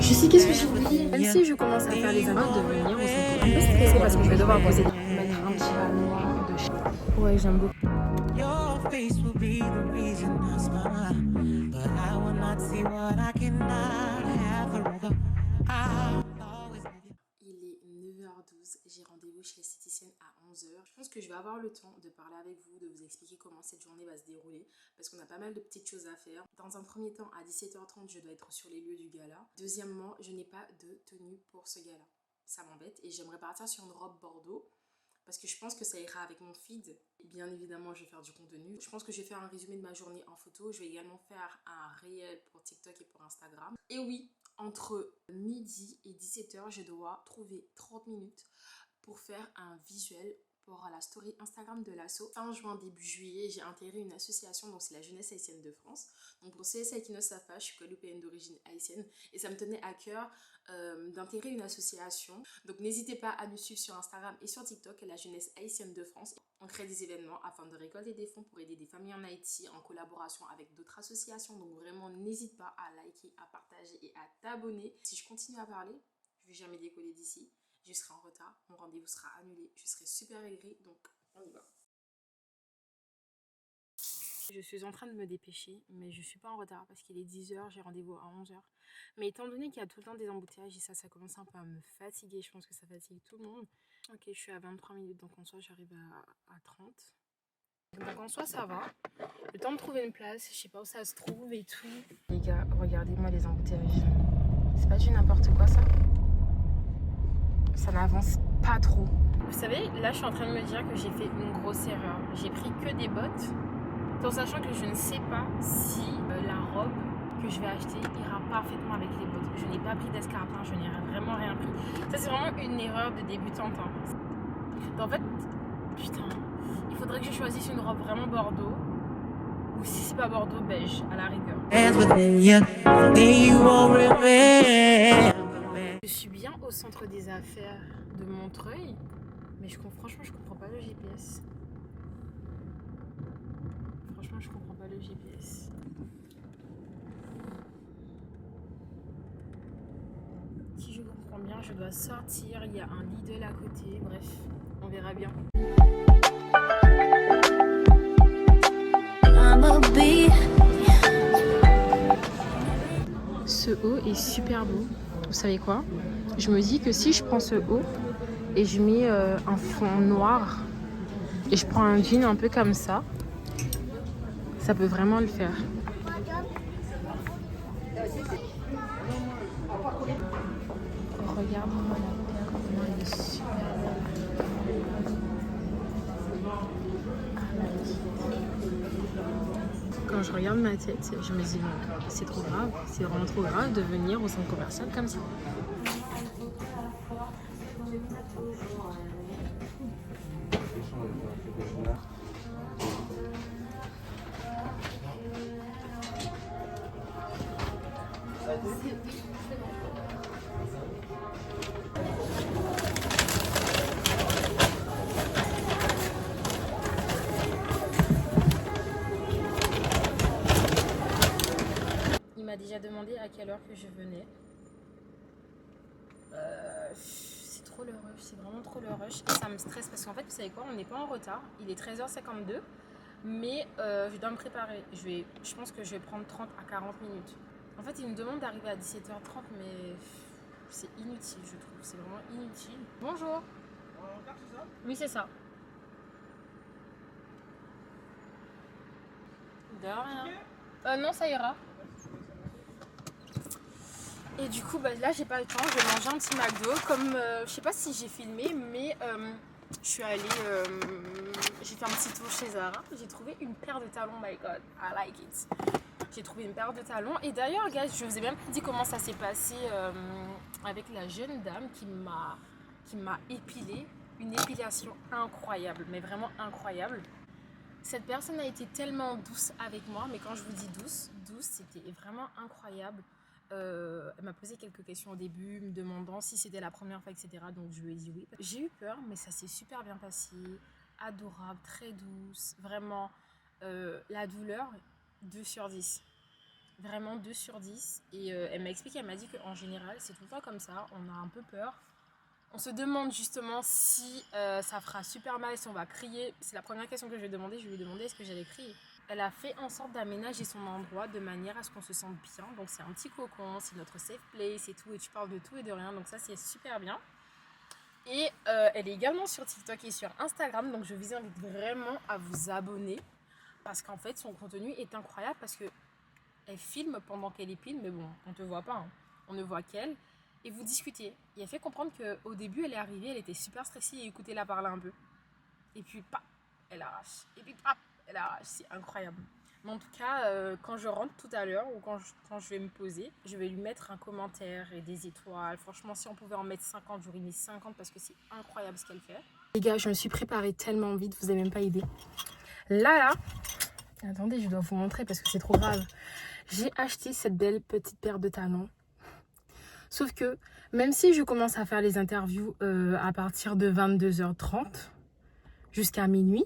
Je sais qu'est-ce que j'ai oublié. Même si je commence à faire les erreurs de venir au centre, un peu stressée parce que je vais devoir poser mettre un petit bas noir de chez. Ouais, j'aime beaucoup. Your face will be the reason I smile, but I will not see what I cannot have forever. I'll always be the... Il est 9h12, j'ai rendez-vous chez l'esthéticienne à 11h. Je pense que je vais avoir le temps de parler avec vous, de vous expliquer comment cette journée va se dérouler parce qu'on a pas mal de petites choses à faire. Dans un premier temps, à 17h30, je dois être sur les lieux du gala. Deuxièmement, je n'ai pas de tenue pour ce gala. Ça m'embête et j'aimerais partir sur une robe bordeaux parce que je pense que ça ira avec mon feed. Bien évidemment, je vais faire du contenu. Je pense que je vais faire un résumé de ma journée en photo. Je vais également faire un réel pour TikTok et pour Instagram. Et oui, entre midi et 17h, je dois trouver 30 minutes pour faire un visuel pour la story Instagram de l'asso. Fin juin, début juillet, j'ai intégré une association, donc c'est la Jeunesse Haïtienne de France. Donc pour ceux qui ne savent pas, je suis guadeloupéenne d'origine haïtienne et ça me tenait à cœur d'intégrer une association. Donc n'hésitez pas à nous suivre sur Instagram et sur TikTok, la Jeunesse Haïtienne de France. On crée des événements afin de récolter des fonds pour aider des familles en Haïti en collaboration avec d'autres associations. Donc vraiment, n'hésite pas à liker, à partager et à t'abonner. Si je continue à parler, je ne vais jamais décoller d'ici. Je serai en retard, mon rendez-vous sera annulé, je serai super aigrie, donc on y va. Je suis en train de me dépêcher, mais je suis pas en retard parce qu'il est 10h, j'ai rendez-vous à 11h. Mais étant donné qu'il y a tout le temps des embouteillages et ça commence un peu à me fatiguer, je pense que ça fatigue tout le monde. Ok, je suis à 23 minutes, donc en soi j'arrive à 30. Donc en soi ça va. Le temps de trouver une place, je sais pas où ça se trouve et tout. Les gars, regardez-moi les embouteillages. C'est pas du n'importe quoi ça. Ça n'avance pas trop. Vous savez, là je suis en train de me dire que j'ai fait une grosse erreur. J'ai pris que des bottes, tout en sachant que je ne sais pas si la robe que je vais acheter ira parfaitement avec les bottes. Je n'ai pas pris d'escarpin, je n'ai vraiment rien pris. Ça c'est vraiment une erreur de débutante. Hein. En fait, putain, il faudrait que je choisisse une robe vraiment bordeaux. Ou si c'est pas bordeaux, beige, à la rigueur. Je suis bien au centre des affaires de Montreuil, mais franchement je comprends pas le GPS. Franchement je comprends pas le GPS. Si je comprends bien, je dois sortir, il y a un Lidl à côté, bref, on verra bien. Ce haut est super beau. Vous savez quoi? Je me dis que si je prends ce haut et je mets un fond noir et je prends un jean un peu comme ça peut vraiment le faire. Regarde-moi la paire, comment elle est super belle. Quand je regarde ma tête, je me dis non, c'est trop grave, c'est vraiment trop grave de venir au centre commercial comme ça. Il m'a déjà demandé à quelle heure que je venais. C'est trop le rush, c'est vraiment trop le rush. Et ça me stresse parce qu'en fait, vous savez quoi, on n'est pas en retard. Il est 13h52, mais je dois me préparer. Je pense que je vais prendre 30 à 40 minutes. En fait, il me demande d'arriver à 17h30, mais c'est inutile, je trouve. C'est vraiment inutile. Bonjour. Oui, c'est ça. De rien. Non, ça ira. Et du coup, là, j'ai pas le temps. Je vais manger un petit McDo. Comme, je sais pas si j'ai filmé, mais je suis allée. J'ai fait un petit tour chez Zara. J'ai trouvé une paire de talons. My God, I like it. J'ai trouvé une paire de talons. Et d'ailleurs, guys, je vous ai même dit comment ça s'est passé avec la jeune dame qui m'a épilée. Une épilation incroyable, mais vraiment incroyable. Cette personne a été tellement douce avec moi, mais quand je vous dis douce, c'était vraiment incroyable. Elle m'a posé quelques questions au début, me demandant si c'était la première fois, etc. Donc je lui ai dit oui. J'ai eu peur, mais ça s'est super bien passé. Adorable, très douce, vraiment. La douleur, 2 sur 10. Vraiment 2 sur 10. Et elle m'a expliqué, elle m'a dit qu'en général, c'est tout le temps comme ça. On a un peu peur. On se demande justement si ça fera super mal, si on va crier. C'est la première question que je vais demander. Je vais lui demander est-ce que j'allais crier. Elle a fait en sorte d'aménager son endroit de manière à ce qu'on se sente bien. Donc c'est un petit cocon, c'est notre safe place et tout. Et tu parles de tout et de rien. Donc ça, c'est super bien. Et elle est également sur TikTok et sur Instagram. Donc je vous invite vraiment à vous abonner. Parce qu'en fait, son contenu est incroyable. Parce qu'elle filme pendant qu'elle épile. Mais bon, on ne te voit pas. Hein. On ne voit qu'elle. Et vous discutez. Et elle fait comprendre qu'au début, elle est arrivée. Elle était super stressée. Et écoutez-la parler un peu. Et puis, paf, elle arrache. Et puis, paf, elle arrache. C'est incroyable. Mais en tout cas, quand je rentre tout à l'heure ou quand je vais me poser, je vais lui mettre un commentaire et des étoiles. Franchement, si on pouvait en mettre 50, j'aurais mis 50 parce que c'est incroyable ce qu'elle fait. Les gars, je me suis préparée tellement vite, vous n'avez même pas idée. Là, attendez, je dois vous montrer parce que c'est trop grave. J'ai acheté cette belle petite paire de talons. Sauf que, même si je commence à faire les interviews à partir de 22h30 jusqu'à minuit,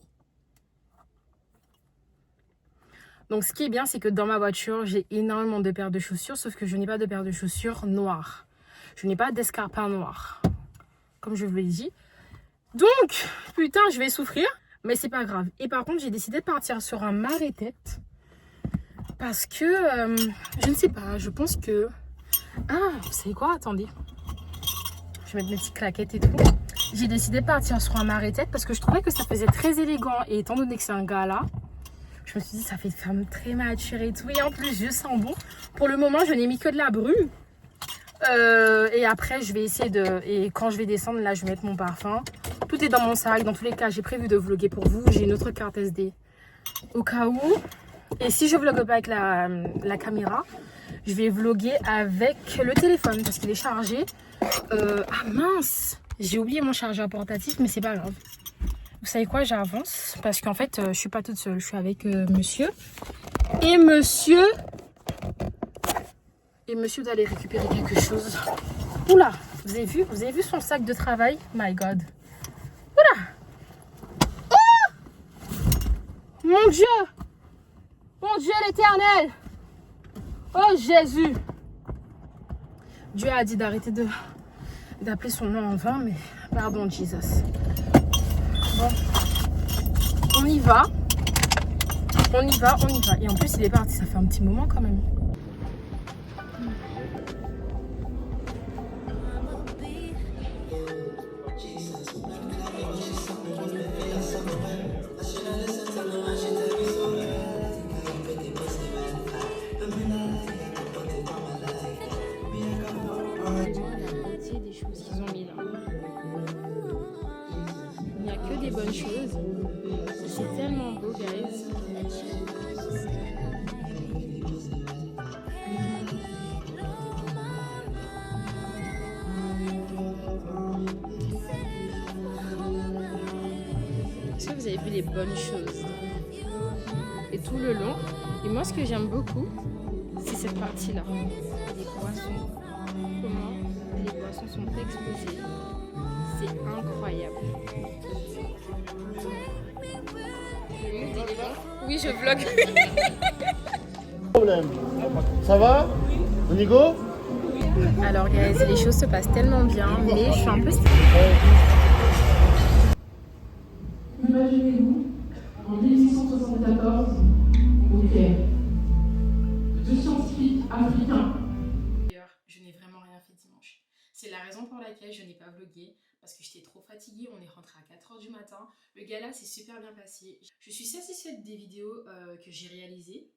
donc ce qui est bien, c'est que dans ma voiture, j'ai énormément de paires de chaussures, sauf que je n'ai pas de paires de chaussures noires. Je n'ai pas d'escarpins noirs, comme je vous l'ai dit. Donc, putain, je vais souffrir, mais c'est pas grave. Et par contre, j'ai décidé de partir sur un marée-tête, parce que, je ne sais pas, je pense que... Ah, vous savez quoi? Attendez. Je vais mettre mes petites claquettes et tout. J'ai décidé de partir sur un marée-tête, parce que je trouvais que ça faisait très élégant. Et étant donné que c'est un gala, je me suis dit, ça fait femme très mature et tout. Et en plus, je sens bon. Pour le moment, je n'ai mis que de la brume. Et après, je vais essayer de... Et quand je vais descendre, là, je vais mettre mon parfum. Tout est dans mon sac. Dans tous les cas, j'ai prévu de vlogger pour vous. J'ai une autre carte SD au cas où. Et si je vlogue pas avec la caméra, je vais vlogger avec le téléphone parce qu'il est chargé. Ah mince! J'ai oublié mon chargeur portatif, mais c'est pas grave. Vous savez quoi, j'avance parce qu'en fait, je suis pas toute seule, je suis avec monsieur. Et monsieur doit aller récupérer quelque chose. Oula, vous avez vu son sac de travail? My God. Oula! Oh! Mon Dieu! Mon Dieu l'éternel! Oh Jésus! Dieu a dit d'arrêter d'appeler son nom en vain, mais pardon Jesus. Bon, on y va. On y va. Et en plus, il est parti, ça fait un petit moment quand même. Des choses qu'ils ont mis là. Il n'y a que des bonnes choses. C'est tellement beau, guys. Est-ce que vous avez vu les bonnes choses? Et tout le long. Et moi, ce que j'aime beaucoup, c'est cette partie-là. Les poissons. Comment les poissons sont exposés. C'est incroyable. Oui, je vlog. Problème. Ça va? On y go? Alors, guys, les choses se passent tellement bien, mais je suis un peu stressée. Imaginez-vous, en 1674, au Caire, deux scientifiques africains. D'ailleurs, je n'ai vraiment rien fait dimanche. C'est la raison pour laquelle je n'ai pas vlogué, parce que j'étais trop fatiguée. On est rentré à 4h du matin. Le gala s'est super bien passé. Je suis satisfaite des vidéos que j'ai réalisées,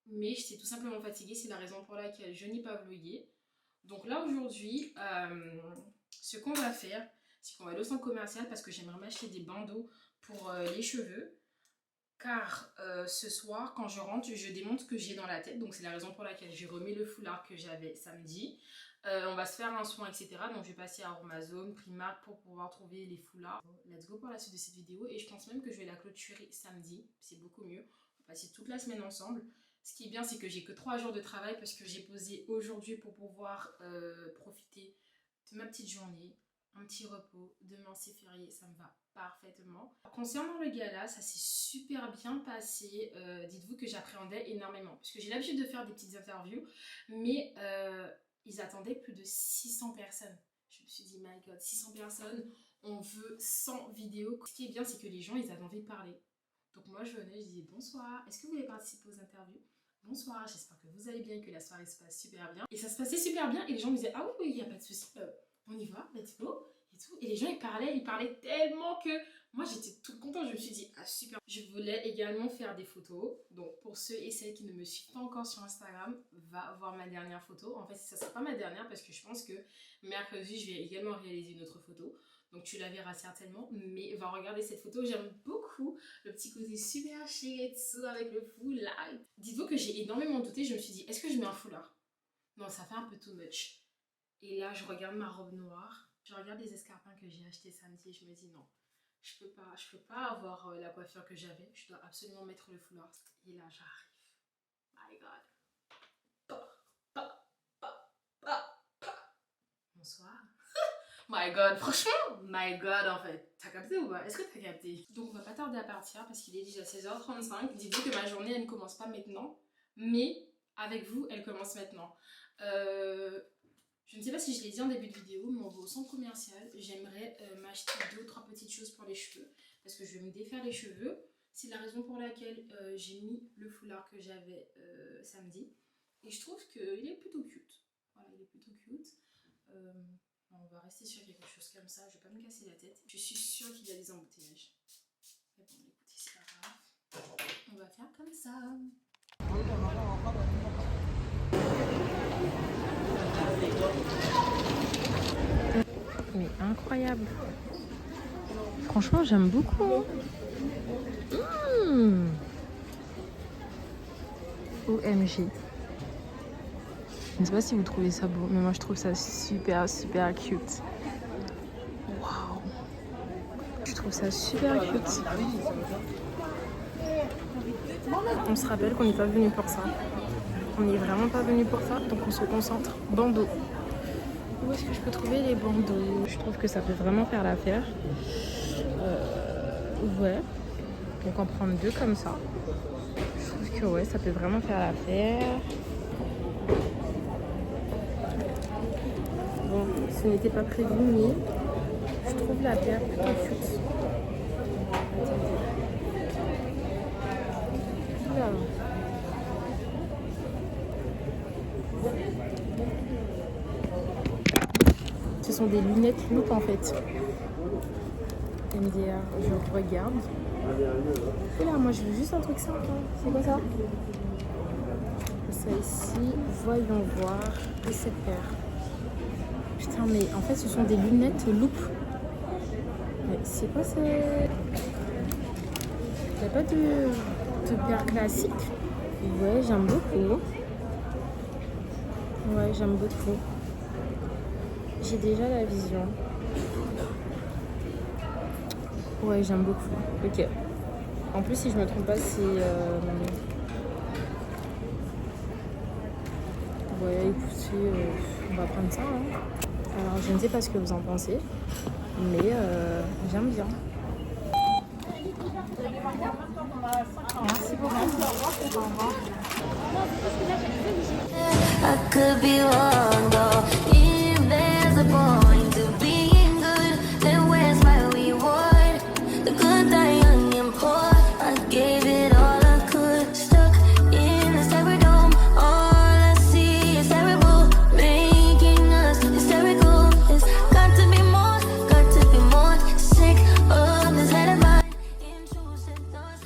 mais j'étais tout simplement fatiguée. C'est la raison pour laquelle je n'ai pas vlogué. Donc là, aujourd'hui, ce qu'on va faire, c'est qu'on va aller au centre commercial parce que j'aimerais m'acheter des bandeaux pour les cheveux. Car ce soir, quand je rentre, je démonte ce que j'ai dans la tête. Donc c'est la raison pour laquelle j'ai remis le foulard que j'avais samedi. On va se faire un soin, etc. Donc je vais passer à Amazon, Primark pour pouvoir trouver les foulards. Let's go pour la suite de cette vidéo. Et je pense même que je vais la clôturer samedi. C'est beaucoup mieux. On va passer toute la semaine ensemble. Ce qui est bien, c'est que j'ai que 3 jours de travail parce que j'ai posé aujourd'hui pour pouvoir profiter de ma petite journée. un petit repos. Demain c'est férié, ça me va parfaitement. Concernant le gala, ça s'est super bien passé. Dites-vous que j'appréhendais énormément parce que j'ai l'habitude de faire des petites interviews, mais ils attendaient plus de 600 personnes. Je me suis dit, my god, 600 personnes, on veut 100 vidéos. Ce qui est bien, c'est que les gens, ils avaient envie de parler. Donc moi, je venais, je disais bonsoir, est-ce que vous voulez participer aux interviews? Bonsoir, j'espère que vous allez bien, que la soirée se passe super bien. Et ça se passait super bien et les gens me disaient, ah oui, il n'y a pas de souci, on y va, let's go. Et tout. Et les gens, ils parlaient tellement que moi, j'étais toute contente. Je me suis dit, ah super. Je voulais également faire des photos. Donc, pour ceux et celles qui ne me suivent pas encore sur Instagram, va voir ma dernière photo. En fait, ça ne sera pas ma dernière parce que je pense que mercredi, je vais également réaliser une autre photo. Donc, tu la verras certainement. Mais va regarder cette photo. J'aime beaucoup le petit côté super chic et tout avec le foulard. Dites-vous que j'ai énormément douté. Je me suis dit, est-ce que je mets un foulard? Non, ça fait un peu too much. Et là, je regarde ma robe noire. Je regarde les escarpins que j'ai achetés samedi et je me dis non, je peux pas avoir la coiffure que j'avais. Je dois absolument mettre le foulard. Et là, j'arrive. My God. Bonsoir. My God, franchement, my God en fait. T'as capté ou pas? Est-ce que t'as capté? Donc on va pas tarder à partir parce qu'il est déjà 16h35. Dites-vous que ma journée, elle ne commence pas maintenant. Mais avec vous, elle commence maintenant. Je ne sais pas si je l'ai dit en début de vidéo, mais on va au centre commercial. J'aimerais m'acheter 2 ou 3 petites choses pour les cheveux. Parce que je vais me défaire les cheveux. C'est la raison pour laquelle j'ai mis le foulard que j'avais samedi. Et je trouve qu'il est plutôt cute. Voilà, il est plutôt cute. On va rester sur quelque chose comme ça. Je ne vais pas me casser la tête. Je suis sûre qu'il y a des embouteillages. Mais bon, écoutez, c'est pas grave. On va faire comme ça. Mais incroyable. Franchement, j'aime beaucoup. OMG. Je ne sais pas si vous trouvez ça beau, mais moi je trouve ça super cute. Waouh. Je trouve ça super cute. On se rappelle qu'on n'est pas venu pour ça. On n'est vraiment pas venu pour ça, donc on se concentre. Bandeau. Où est-ce que je peux trouver les bandeaux? Je trouve que ça peut vraiment faire l'affaire. Ouais. Donc en prendre 2 comme ça. Je trouve que ouais, ça peut vraiment faire l'affaire. Bon, ce n'était pas prévu, mais je trouve la paire plutôt cute. Voilà. Ce sont des lunettes loupe en fait. MDR, je regarde. Et là, moi je veux juste un truc simple. C'est quoi ça? Ça ici, voyons voir. Et cette paire. Putain, mais en fait, ce sont des lunettes loupe. Mais c'est quoi ça? Il n'y a pas de paire classique? Ouais, j'aime beaucoup. Ouais, j'aime beaucoup. J'ai déjà la vision. Ouais, j'aime beaucoup. Ok. En plus, si je me trompe pas, c'est... Ouais, écoutez, on va prendre ça. Hein. Alors, je ne sais pas ce que vous en pensez, mais j'aime bien. Merci beaucoup. Au revoir. I could be wrong, though. If there's a point to being good, then where's my reward? The good, the young, and poor. I gave it all I could. Stuck in this terror dome. All I see is terrible, making us hysterical. It's got to be more sick of this head of mine. Intrusive thoughts.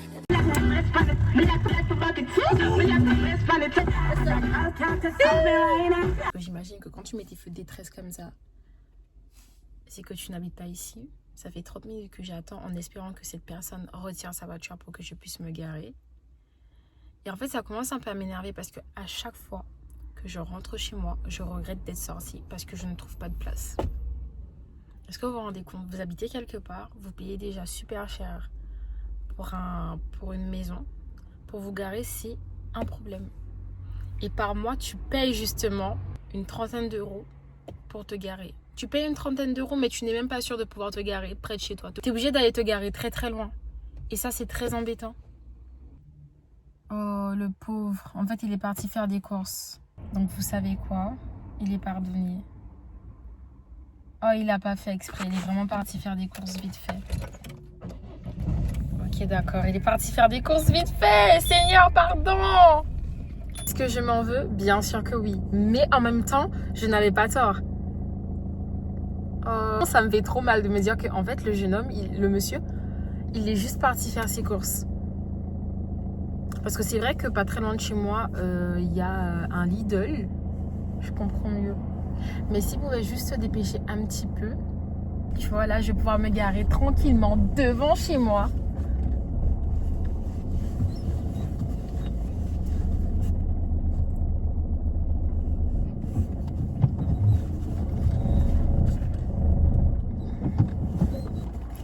J'imagine que quand tu mets tes feux de détresse comme ça, c'est que tu n'habites pas ici. Ça fait 30 minutes que j'attends en espérant que cette personne retire sa voiture pour que je puisse me garer. Et en fait, ça commence un peu à m'énerver parce que à chaque fois que je rentre chez moi, je regrette d'être sortie parce que je ne trouve pas de place. Est-ce que vous vous rendez compte? Vous habitez quelque part, vous payez déjà super cher pour une maison. Pour vous garer, c'est un problème. Et par mois, tu payes justement une 30aine d'euros pour te garer. Tu payes une trentaine d'euros, mais tu n'es même pas sûr de pouvoir te garer près de chez toi. Tu es obligé d'aller te garer très très loin. Et ça, c'est très embêtant. Oh, le pauvre. En fait, il est parti faire des courses. Donc, vous savez quoi? Il est pardonné. Oh, il n'a pas fait exprès. Il est vraiment parti faire des courses vite fait. Ok, d'accord. Il est parti faire des courses vite fait. Seigneur, pardon. Est-ce que je m'en veux? Bien sûr que oui. Mais en même temps, je n'avais pas tort. Oh, ça me fait trop mal de me dire qu'en fait, le jeune homme, le monsieur, il est juste parti faire ses courses. Parce que c'est vrai que pas très loin de chez moi, il y a un Lidl. Je comprends mieux. Mais s'il pouvait juste se dépêcher un petit peu, tu vois, là, je vais pouvoir me garer tranquillement devant chez moi.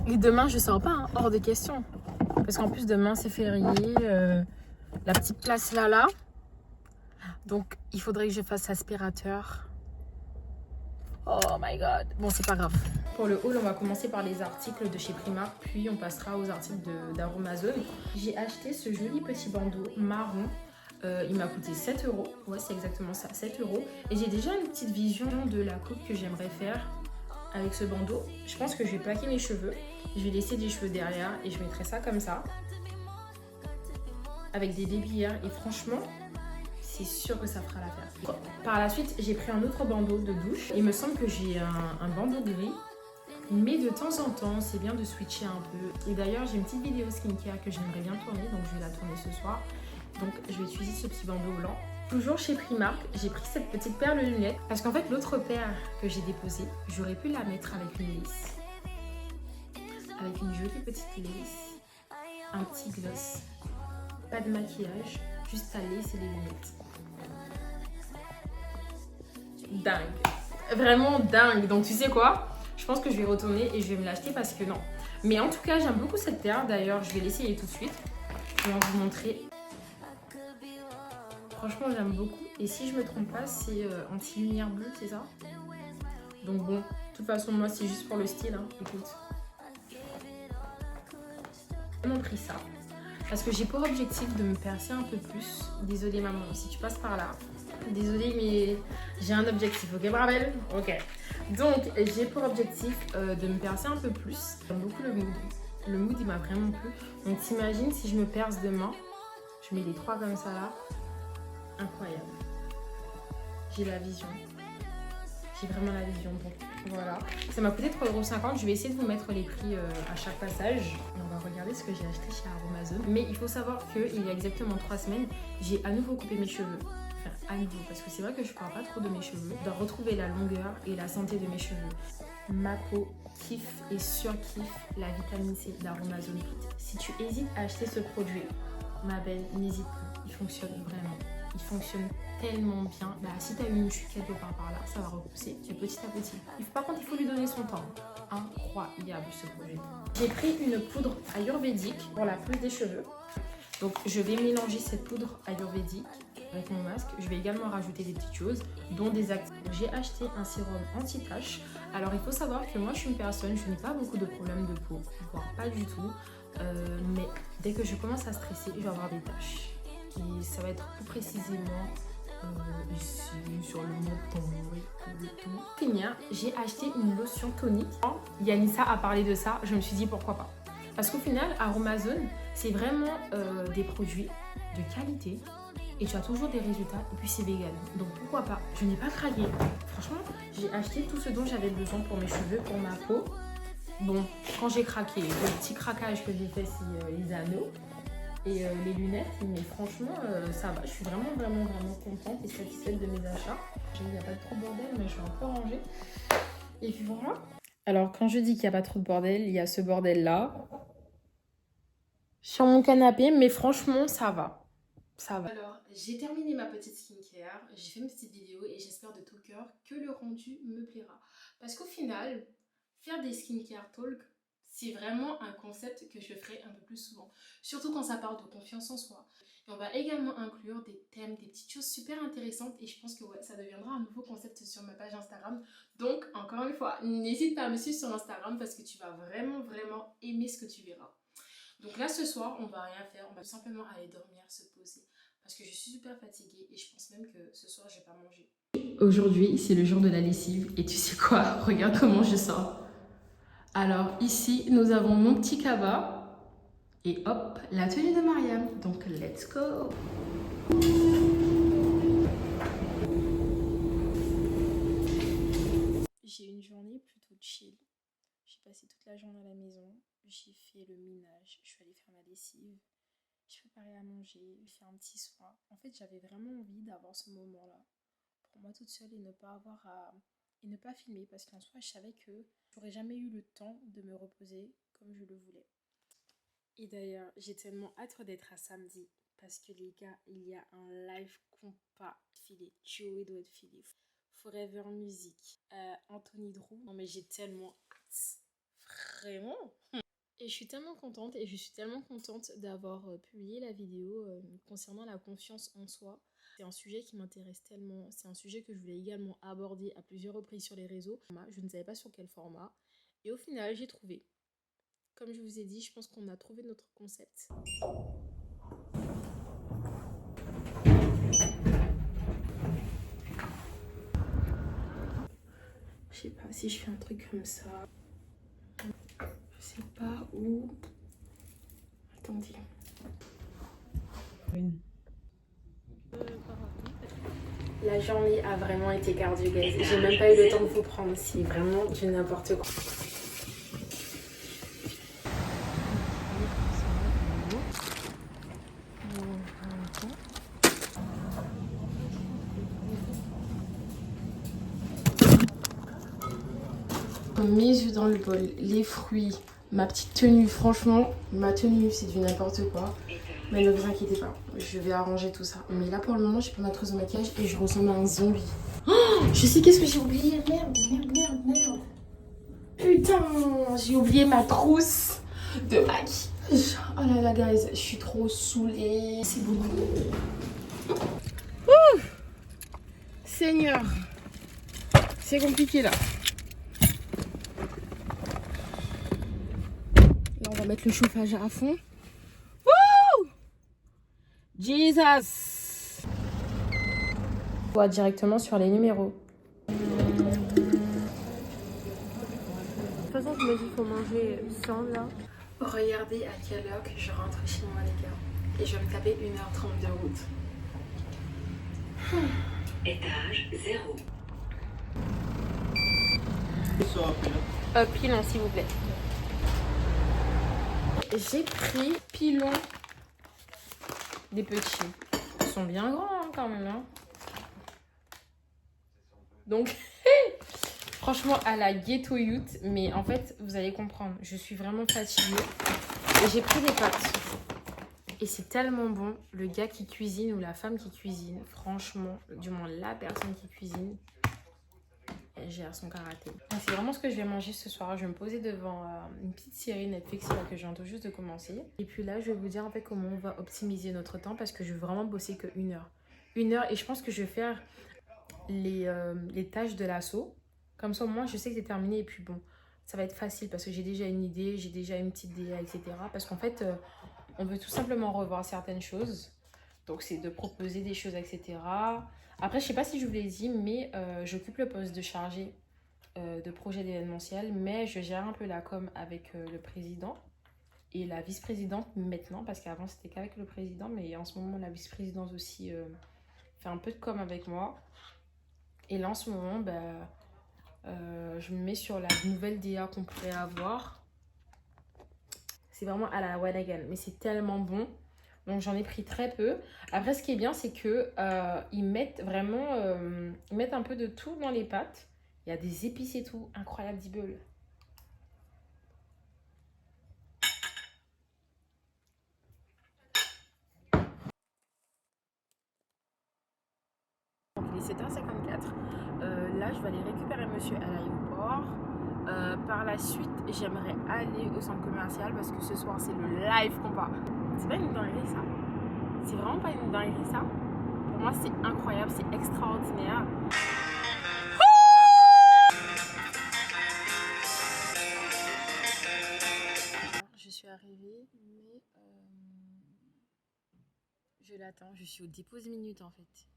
Et demain, je sors pas, hein, hors de question. Parce qu'en plus, demain, c'est férié. La petite place là. Donc, il faudrait que je fasse aspirateur. Oh my god. Bon, c'est pas grave. Pour le haul, on va commencer par les articles de chez Primark, puis on passera aux articles d'Aromazone. J'ai acheté ce joli petit bandeau marron. Il m'a coûté 7 euros. Ouais, c'est exactement ça, 7 euros. Et j'ai déjà une petite vision de la coupe que j'aimerais faire avec ce bandeau. Je pense que je vais plaquer mes cheveux. Je vais laisser des cheveux derrière et je mettrai ça comme ça. Avec des débilleurs. Et franchement, c'est sûr que ça fera l'affaire. Par la suite, j'ai pris un autre bandeau de douche. Il me semble que j'ai un bandeau gris. Mais de temps en temps, c'est bien de switcher un peu. Et d'ailleurs, j'ai une petite vidéo skincare que j'aimerais bien tourner. Donc, je vais la tourner ce soir. Donc, je vais utiliser ce petit bandeau blanc. Toujours chez Primark, j'ai pris cette petite paire de lunettes. Parce qu'en fait, l'autre paire que j'ai déposée, j'aurais pu la mettre avec une lisse. Avec une jolie petite lisse. Un petit gloss. Pas de maquillage. Juste à laisser les lunettes. Dingue. Vraiment dingue. Donc, tu sais quoi? Je pense que je vais retourner et je vais me l'acheter parce que non. Mais en tout cas, j'aime beaucoup cette paire. D'ailleurs, je vais l'essayer tout de suite. Je vais vous montrer. Franchement, j'aime beaucoup. Et si je me trompe pas, c'est anti-lumière bleue, c'est ça? Donc bon, de toute façon, moi, c'est juste pour le style. Hein. Écoute. J'ai vraiment pris ça. Parce que j'ai pour objectif de me percer un peu plus. Désolée, maman, si tu passes par là. Désolée, mais j'ai un objectif. Ok, Bravel? Ok. Donc, j'ai pour objectif de me percer un peu plus. J'aime beaucoup le mood. Le mood, il m'a vraiment plu. Donc, t'imagines si je me perce demain. Je mets les 3 comme ça là. Incroyable. J'ai la vision. J'ai vraiment la vision. Donc, voilà. Ça m'a coûté 3,50 €. Je vais essayer de vous mettre les prix à chaque passage. Et on va regarder ce que j'ai acheté chez Aromazone. Mais il faut savoir qu'il y a exactement 3 semaines, j'ai à nouveau coupé mes cheveux. À nouveau, parce que c'est vrai que je parle pas trop de mes cheveux. Je dois retrouver la longueur et la santé de mes cheveux. Ma peau kiffe et surkiffe la vitamine C d'Aromazone. Si tu hésites à acheter ce produit, ma belle, n'hésite pas. Il fonctionne vraiment. Il fonctionne tellement bien. Bah, si tu as une chute quelque part par là, ça va repousser petit à petit. Par contre, il faut lui donner son temps. Incroyable ce produit. J'ai pris une poudre ayurvédique pour la pousse des cheveux. Donc, je vais mélanger cette poudre ayurvédique avec mon masque. Je vais également rajouter des petites choses, dont des actifs. J'ai acheté un sérum anti-taches. Alors, il faut savoir que moi, je suis une personne, je n'ai pas beaucoup de problèmes de peau, voire pas du tout. Mais dès que je commence à stresser, je vais avoir des taches. Et ça va être plus précisément ici, sur le menton et tout. Finir, j'ai acheté une lotion tonique. Yanissa a parlé de ça, je me suis dit pourquoi pas. Parce qu'au final, Aromazone, c'est vraiment des produits de qualité. Et tu as toujours des résultats et puis c'est vegan. Donc pourquoi pas? Je n'ai pas craqué. Franchement, j'ai acheté tout ce dont j'avais besoin pour mes cheveux, pour ma peau. Bon, quand j'ai craqué, le petit craquage que j'ai fait, c'est les anneaux et les lunettes. Mais franchement, ça va. Je suis vraiment contente et satisfaite de mes achats. Il n'y a pas trop de bordel, mais je suis un peu rangée. Et puis voilà. Alors, quand je dis qu'il n'y a pas trop de bordel, il y a ce bordel-là sur mon canapé. Mais franchement, ça va. Ça va. Alors, j'ai terminé ma petite skincare, j'ai fait une petite vidéo et j'espère de tout cœur que le rendu me plaira. Parce qu'au final, faire des skincare talk, c'est vraiment un concept que je ferai un peu plus souvent. Surtout quand ça parle de confiance en soi. Et on va également inclure des thèmes, des petites choses super intéressantes et je pense que ouais, ça deviendra un nouveau concept sur ma page Instagram. Donc encore une fois, n'hésite pas à me suivre sur Instagram parce que tu vas vraiment aimer ce que tu verras. Donc là ce soir, on va rien faire, on va tout simplement aller dormir, se poser parce que je suis super fatiguée et je pense même que ce soir je vais pas manger. Aujourd'hui, c'est le jour de la lessive et tu sais quoi? Regarde comment je sors. Alors ici, nous avons mon petit cabas. Et hop, la tenue de Mariam. Donc, let's go! J'ai une journée plutôt chill. J'ai passé toute la journée à la maison. J'ai fait le ménage. Je suis allée faire ma lessive. J'ai préparé à manger. J'ai fait un petit soin. En fait, j'avais vraiment envie d'avoir ce moment-là. Pour moi toute seule et ne pas avoir à... Et ne pas filmer. Parce qu'en soi, je savais que j'aurais jamais eu le temps de me reposer comme je le voulais. Et d'ailleurs, j'ai tellement hâte d'être à samedi parce que les gars, il y a un live compas filé. Joey doit être filé. Forever Music, Anthony Drew. Non mais j'ai tellement hâte. Vraiment. Et je suis tellement contente et je suis tellement contente d'avoir publié la vidéo concernant la confiance en soi. C'est un sujet qui m'intéresse tellement. C'est un sujet que je voulais également aborder à plusieurs reprises sur les réseaux. Je ne savais pas sur quel format. Et au final, j'ai trouvé. Comme je vous ai dit, je pense qu'on a trouvé notre concept. Je sais pas si je fais un truc comme ça. Je sais pas où. Attendez. La journée a vraiment été cardio, guys. J'ai même pas eu le temps de vous prendre. C'est vraiment du n'importe quoi. Mes œufs dans le bol, les fruits, ma petite tenue, franchement, ma tenue c'est du n'importe quoi. Mais ne vous inquiétez pas, je vais arranger tout ça. Mais là pour le moment, j'ai pas ma trousse de maquillage et je ressemble à un zombie. Oh, je sais qu'est-ce que j'ai oublié, merde. Putain, j'ai oublié ma trousse de maquillage. Oh là là, guys, je suis trop saoulée. C'est beaucoup. Ouh, Seigneur, c'est compliqué là. Là, on va mettre le chauffage à fond. Wouh! Jesus! On voit directement sur les numéros. De toute façon, je me dis qu'il faut manger sans là. Regardez à quelle heure que je rentre chez moi, les gars. Et je vais me taper 1h30 de route. Étage 0. Pilon, s'il vous plaît. J'ai pris pilon des petits. Ils sont bien grands hein, quand même. Hein. Donc, franchement, à la ghetto youth. Mais en fait, vous allez comprendre. Je suis vraiment fatiguée. Et j'ai pris des pâtes. Et c'est tellement bon. Le gars qui cuisine ou la femme qui cuisine, franchement, du moins la personne qui cuisine, elle gère son karaté. C'est vraiment ce que je vais manger ce soir. Je vais me poser devant une petite série Netflix là, que je viens tout juste de commencer. Et puis là, je vais vous dire en fait comment on va optimiser notre temps parce que je veux vraiment bosser que 1 heure. 1 heure et je pense que je vais faire les tâches de l'assaut. Comme ça, au moins, je sais que c'est terminé. Et puis bon, ça va être facile parce que j'ai déjà une idée, j'ai déjà une petite DA, etc. Parce qu'en fait, on veut tout simplement revoir certaines choses. Donc, c'est de proposer des choses, etc. Après, je sais pas si je vous l'ai dit, mais j'occupe le poste de chargé de projet d'événementiel. Mais je gère un peu la com avec le président et la vice-présidente maintenant. Parce qu'avant, c'était qu'avec le président. Mais en ce moment, la vice-présidente aussi fait un peu de com avec moi. Et là, en ce moment, je me mets sur la nouvelle DA qu'on pourrait avoir. C'est vraiment à la one again. Mais c'est tellement bon. Donc j'en ai pris très peu. Après ce qui est bien c'est que ils mettent vraiment ils mettent un peu de tout dans les pâtes. Il y a des épices et tout. Incroyable d'Ibel. Donc il est 7h54. Là je vais aller récupérer monsieur à l'aéroport. Par la suite j'aimerais aller au centre commercial parce que ce soir c'est le live combat. C'est pas une dinguerie ça. C'est vraiment pas une dinguerie ça. Pour moi c'est incroyable, c'est extraordinaire. Je suis arrivée, mais je l'attends. Je suis au dépose minute en fait.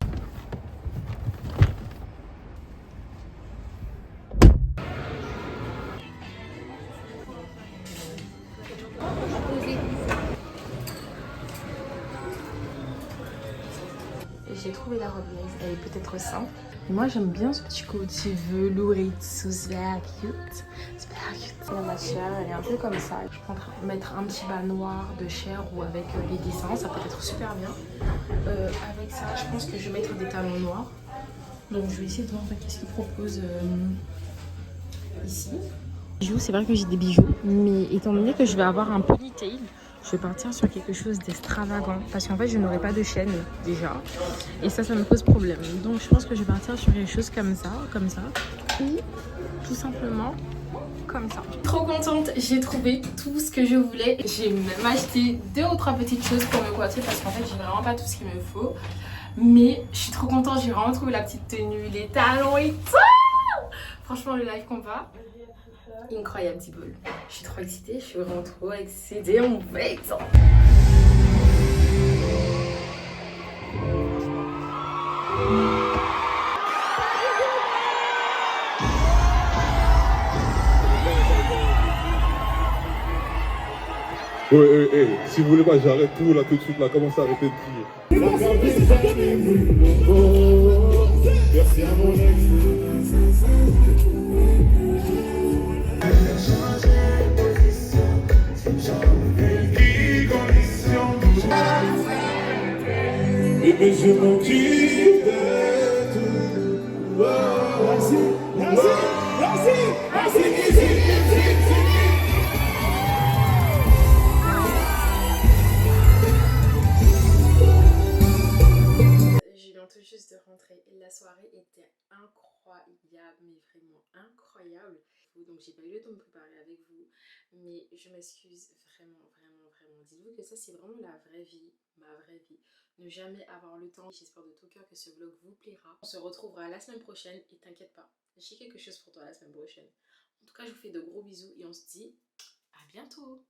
J'ai trouvé la robe, guys. Elle est peut-être simple. Moi, j'aime bien ce petit côté velours, c'est super cute. Super cute. La matière, elle est un peu comme ça. Je peux mettre un petit bas noir de chair ou avec les dessins, ça peut être super bien. Avec ça, je pense que je vais mettre des talons noirs. Donc, je vais essayer de voir qu'est-ce qu'ils proposent ici. Bijoux, c'est vrai que j'ai des bijoux, mais étant donné que je vais avoir un ponytail, je vais partir sur quelque chose d'extravagant parce qu'en fait je n'aurai pas de chaîne déjà et ça me pose problème. Donc je pense que je vais partir sur quelque chose comme ça ou tout simplement comme ça. Trop contente, j'ai trouvé tout ce que je voulais. J'ai même acheté 2 ou 3 petites choses pour me coiffer parce qu'en fait j'ai vraiment pas tout ce qu'il me faut. Mais je suis trop contente, j'ai vraiment trouvé la petite tenue, les talons et tout. Franchement le live combat. Incroyable, je suis trop excitée, je suis vraiment trop excitée en fait. Si vous voulez pas, j'arrête tout là tout de suite là, commencez à arrêter de crier. Merci à mon ex. Bébé, je m'en quitte. Merci. Je viens tout juste de rentrer et la soirée était incroyable, mais vraiment incroyable. Donc j'ai pas eu le temps de me préparer avec vous, mais je m'excuse vraiment. Dites-vous que ça c'est vraiment la vraie vie, ma vraie vie. Ne jamais avoir le temps. J'espère de tout cœur que ce vlog vous plaira. On se retrouvera la semaine prochaine et t'inquiète pas, j'ai quelque chose pour toi la semaine prochaine. En tout cas je vous fais de gros bisous et on se dit à bientôt.